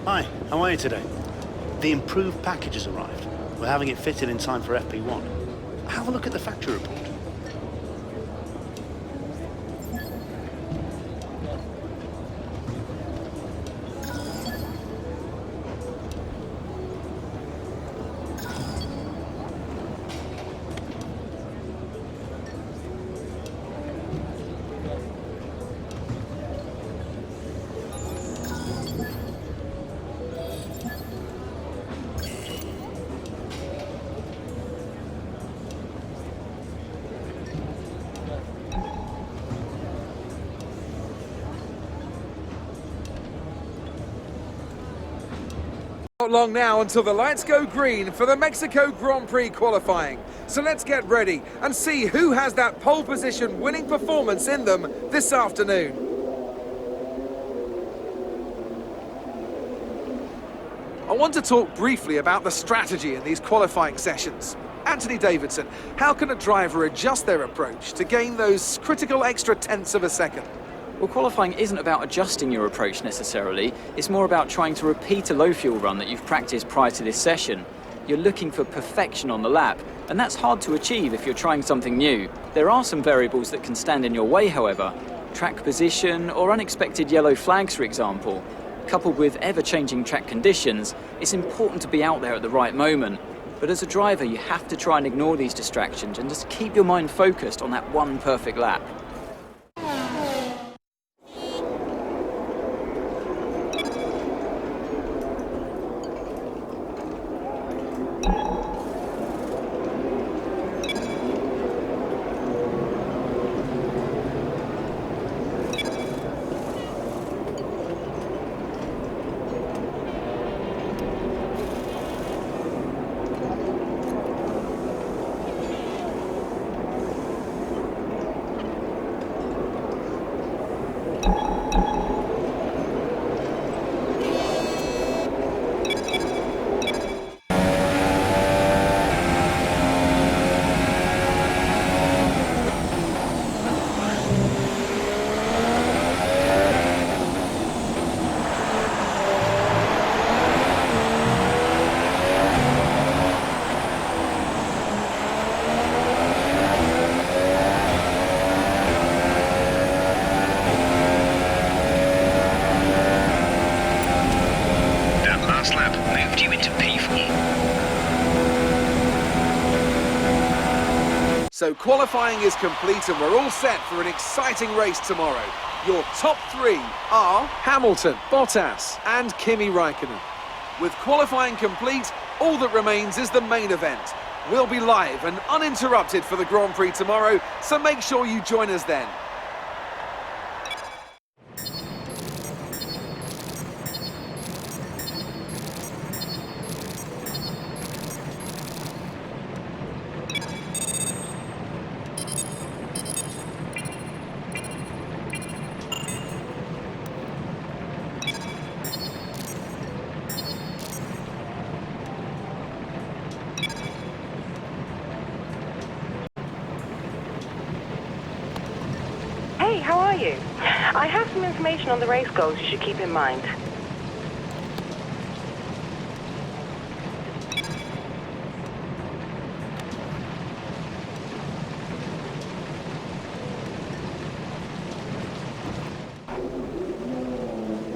Hi, how are you today? The improved package has arrived. We're having it fitted in time for FP1. Have a look at the factory report. Not long now until the lights go green for the Mexico Grand Prix qualifying. So let's get ready and see who has that pole position winning performance in them this afternoon. I want to talk briefly about the strategy in these qualifying sessions. Anthony Davidson, how can a driver adjust their approach to gain those critical extra tenths of a second? Well, qualifying isn't about adjusting your approach necessarily. It's more about trying to repeat a low fuel run that you've practiced prior to this session. You're looking for perfection on the lap, and that's hard to achieve if you're trying something new. There are some variables that can stand in your way, however. Track position or unexpected yellow flags, for example. Coupled with ever-changing track conditions, it's important to be out there at the right moment. But as a driver, you have to try and ignore these distractions and just keep your mind focused on that one perfect lap. So qualifying is complete and we're all set for an exciting race tomorrow. Your top three are Hamilton, Bottas and Kimi Räikkönen. With qualifying complete, all that remains is the main event. We'll be live and uninterrupted for the Grand Prix tomorrow, so make sure you join us then. Hey, how are you? I have some information on the race goals you should keep in mind.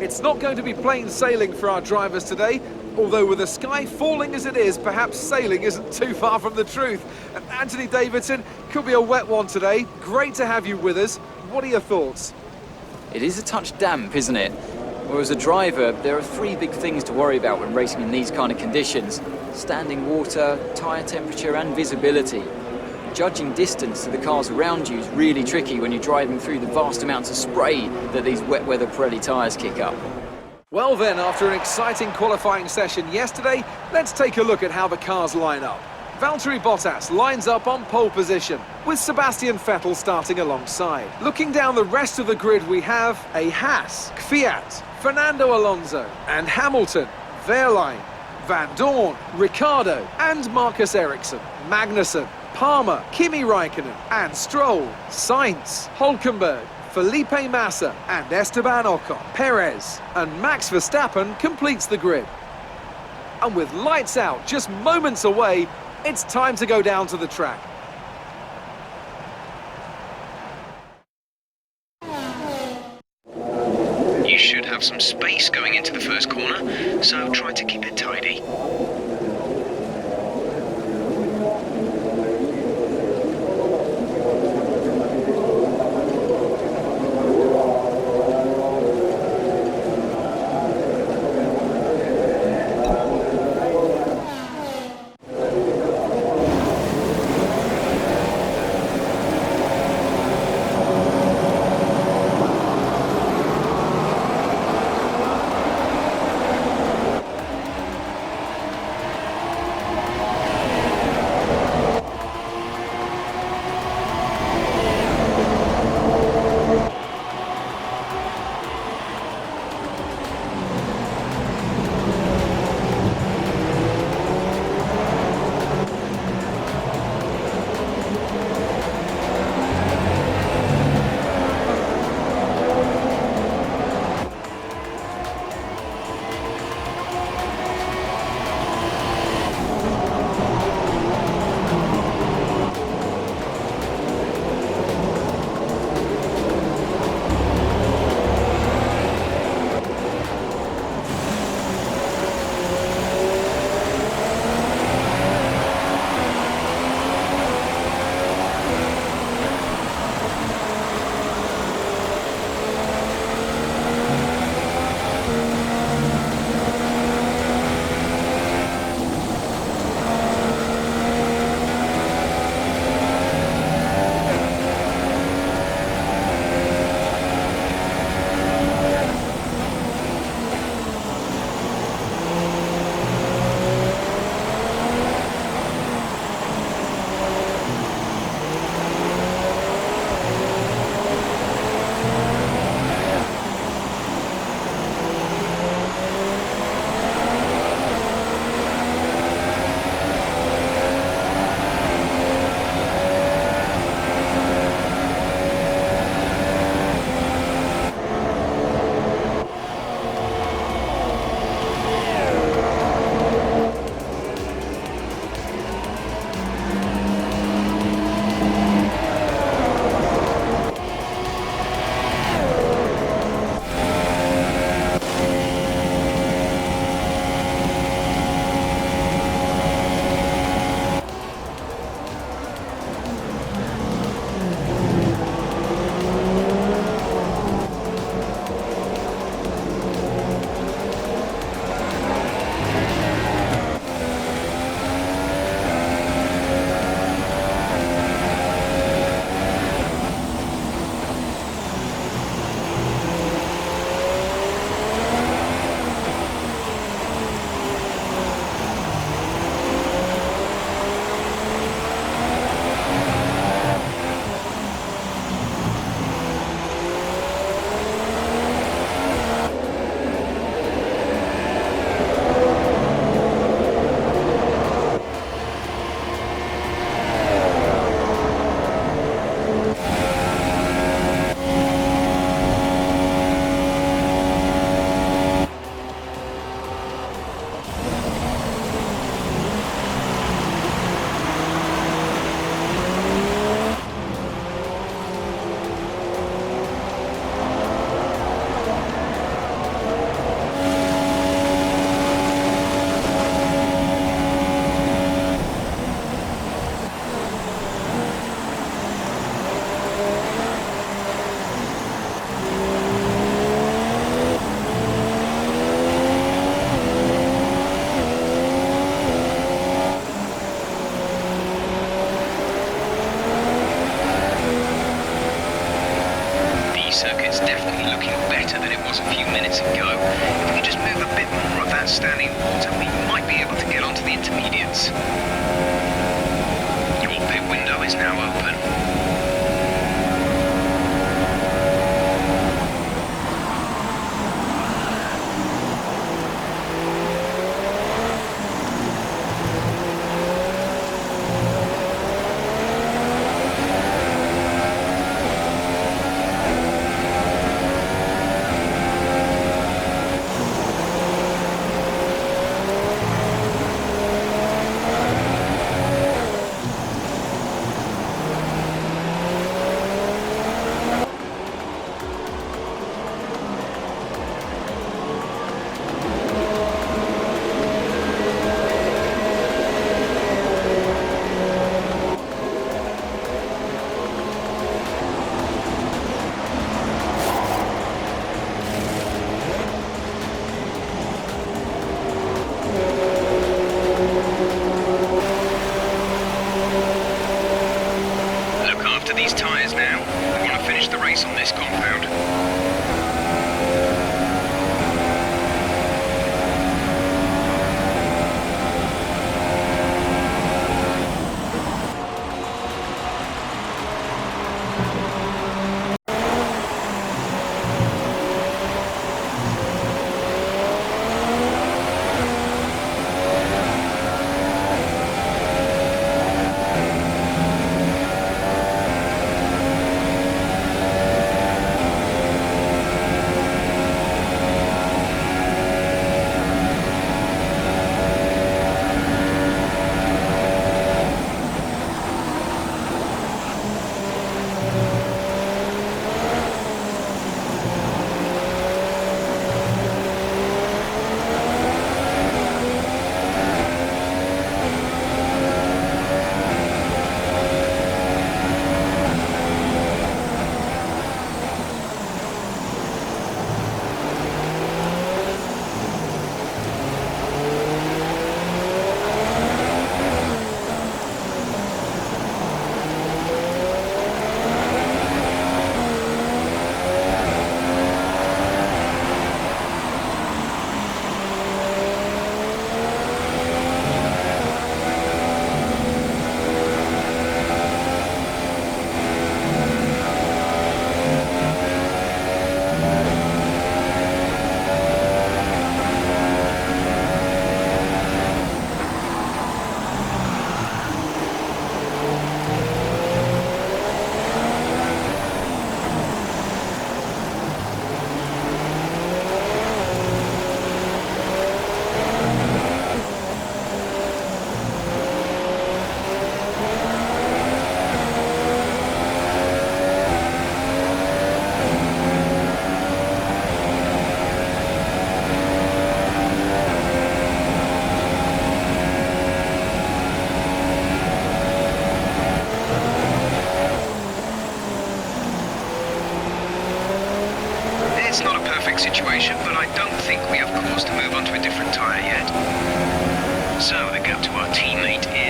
It's not going to be plain sailing for our drivers today, although with the sky falling as it is, perhaps sailing isn't too far from the truth. And Anthony Davidson, could be a wet one today. Great to have you with us. What are your thoughts? It is a touch damp, isn't it? Well, as a driver, there are three big things to worry about when racing in these kind of conditions: standing water, tyre temperature and visibility. Judging distance to the cars around you is really tricky when you're driving through the vast amounts of spray that these wet weather Pirelli tyres kick up. Well then, after an exciting qualifying session yesterday, let's take a look at how the cars line up. Valtteri Bottas lines up on pole position, with Sebastian Vettel starting alongside. Looking down the rest of the grid, we have a Haas, Kvyat, Fernando Alonso, and Hamilton, Wehrlein, Van Dorn, Ricciardo, and Marcus Ericsson, Magnussen, Palmer, Kimi Räikkönen, and Stroll, Sainz, Hülkenberg, Felipe Massa and Esteban Ocon, Perez and Max Verstappen completes the grid. And with lights out just moments away, it's time to go down to the track. You should have some space going into the first corner, so try to keep it tidy. standing water, we might be able to get onto the intermediates. Your pit window is now open.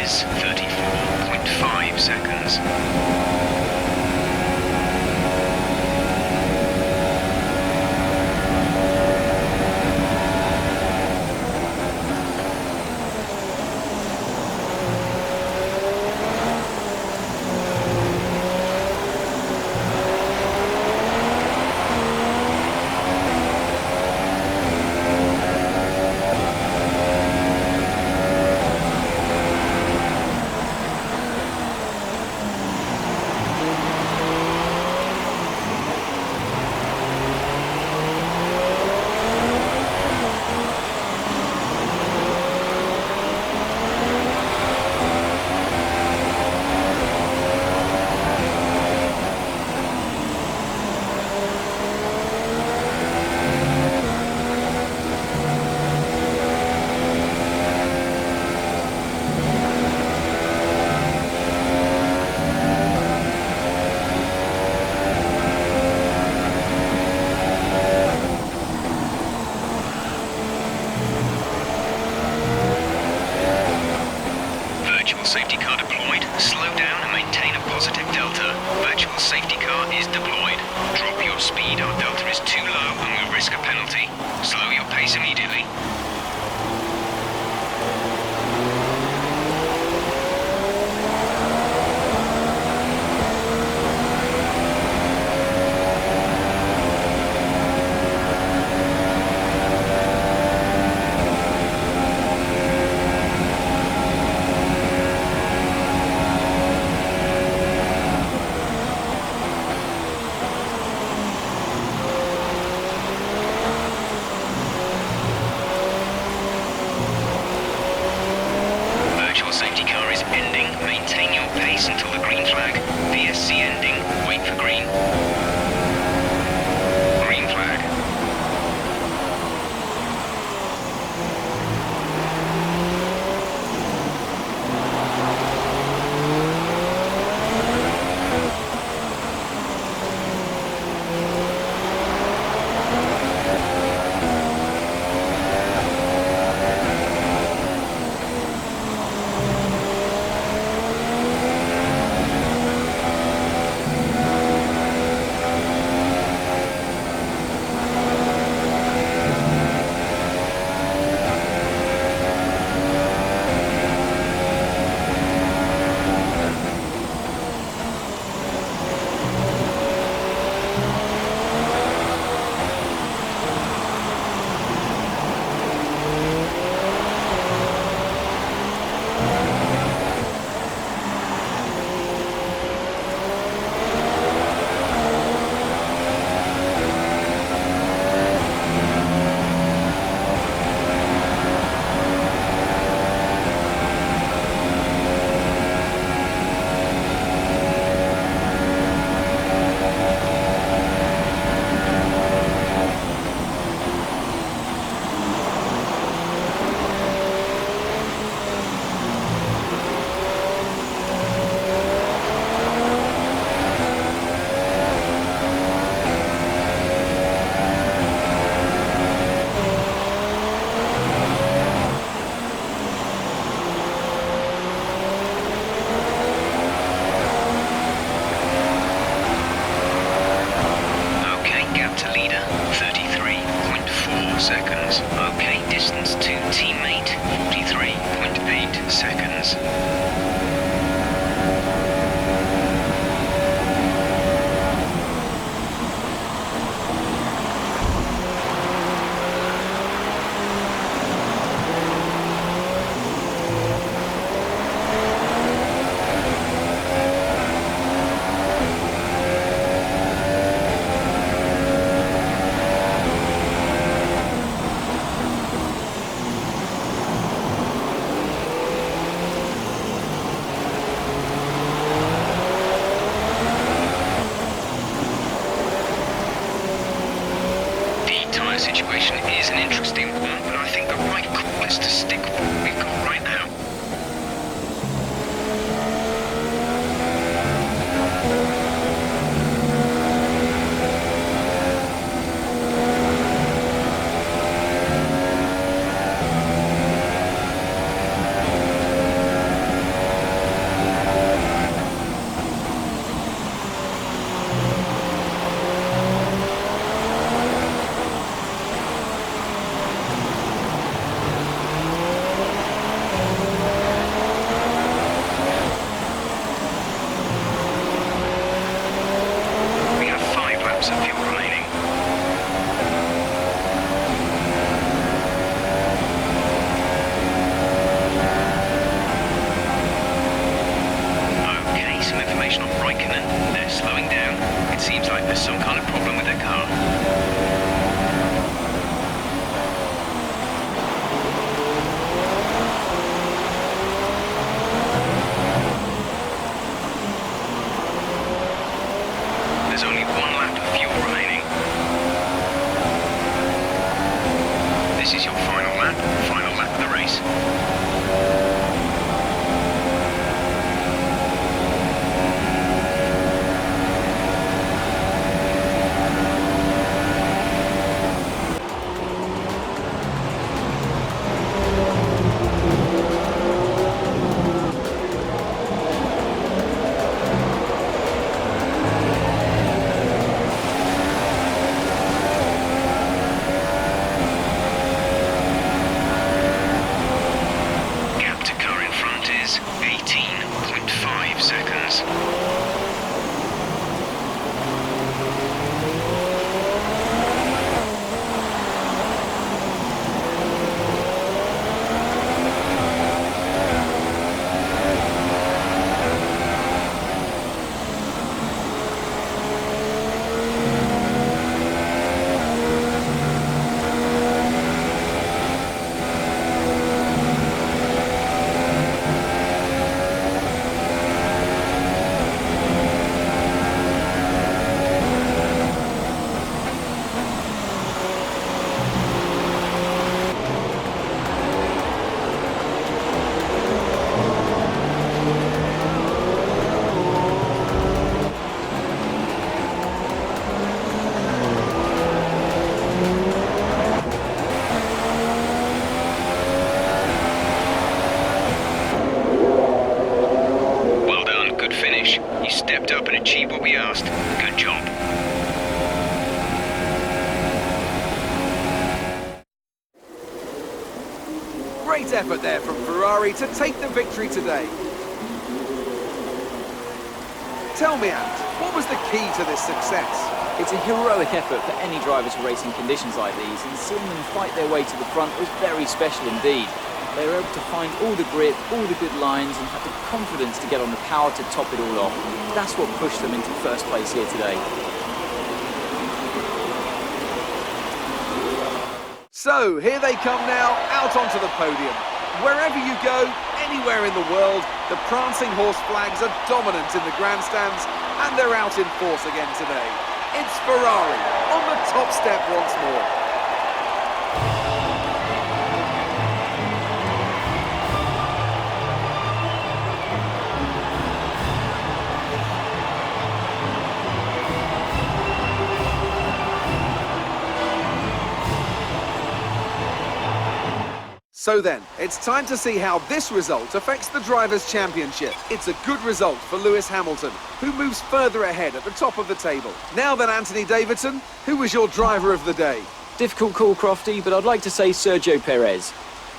is 34.5 seconds. Safety car deployed. Slow down and maintain a positive delta. Virtual safety car is deployed. Drop your speed, our delta is too low and we risk a penalty. Slow your pace immediately. Safety car is ending. Maintain your pace until the green flag. VSC ending. Wait for green. Green flag. Seconds. Okay, distance to teammate, 43.8 seconds. Situation is an interesting one, but I think the right call is to stick with what we've got right now. Bottas. You stepped up and achieved what we asked. Good job. Great effort there from Ferrari to take the victory today. Tell me, Ant, what was the key to this success? It's a heroic effort for any driver to race in conditions like these, and seeing them fight their way to the front was very special indeed. They were able to find all the grip, all the good lines, and have the confidence to get on the power to top it all off. That's what pushed them into first place here today. So, here they come now, out onto the podium. Wherever you go, anywhere in the world, the prancing horse flags are dominant in the grandstands, and they're out in force again today. It's Ferrari on the top step once more. So then, it's time to see how this result affects the Drivers' Championship. It's a good result for Lewis Hamilton, who moves further ahead at the top of the table. Now then, Anthony Davidson, who was your driver of the day? Difficult call, Crofty, but I'd like to say Sergio Perez.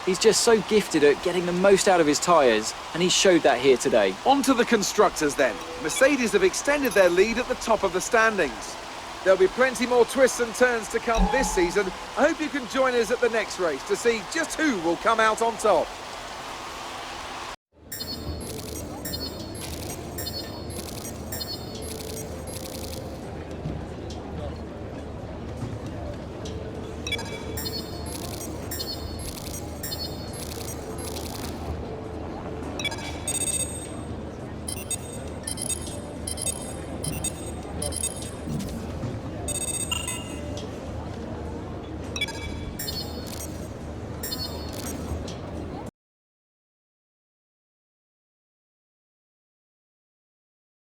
He's just so gifted at getting the most out of his tyres, and he showed that here today. On to the constructors then. Mercedes have extended their lead at the top of the standings. There'll be plenty more twists and turns to come this season. I hope you can join us at the next race to see just who will come out on top.